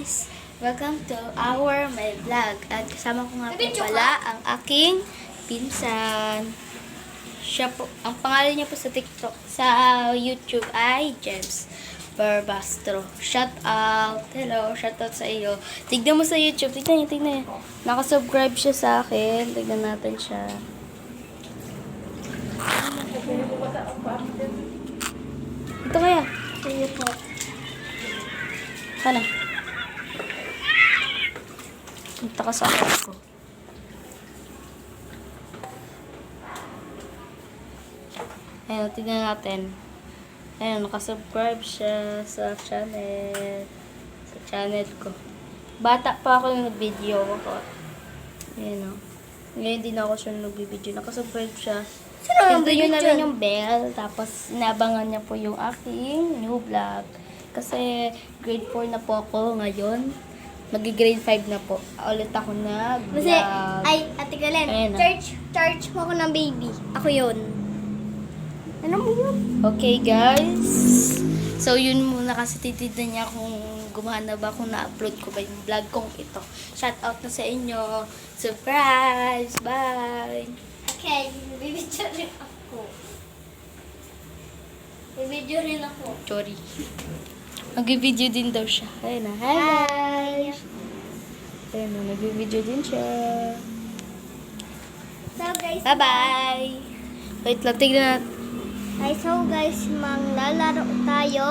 guys! Welcome to my vlog. At kasama ko nga po pala ang aking pinsan. Siya po, ang pangalan niya po sa TikTok, sa YouTube ay James Barbastro. Shout out! Hello, shout out sa iyo. Tignan mo sa YouTube. Tignan niyo. Nakasubscribe siya sa akin. Tignan natin siya. Ito kaya? Sige po. Sana. Punta ka sa ako. Ayun, tignan natin. Ayun, nakasubscribe siya sa channel. Sa channel ko. Bata pa ako yung nag-video ako. Ayun o. Ngayon din ako siya nag-video. Nakasubscribe siya. Pinto nyo na rin yung bell. Tapos, inabangan niya po yung aking new vlog. Kasi, grade 4 na po ako ngayon. Mag-grade 5 na po. Ulit ako nag-vlog. Kasi, Ate Galen, church mo ako ng baby. Ako yun. Ano mo yun? Okay, guys. So, yun muna kasi titignan niya kung gumana ba, kung na-upload ko ba yung vlog kong ito. Shout out na sa inyo. Surprise! Bye! Okay, bibidyo rin ako. Bibidyo rin ako. Sorry. Nag-video din daw siya. Ayun na. Hi! Ayun na, nag-video din siya. So guys, Bye-bye! Wait lang, tignan natin. so guys, maglalaro tayo.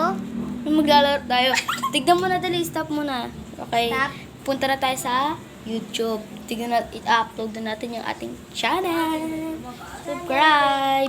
Maglalaro tayo. Tignan mo na dali, stop muna. Okay? Stop. Punta na tayo sa YouTube. Tignan na, i-upload na natin yung ating channel. Subscribe!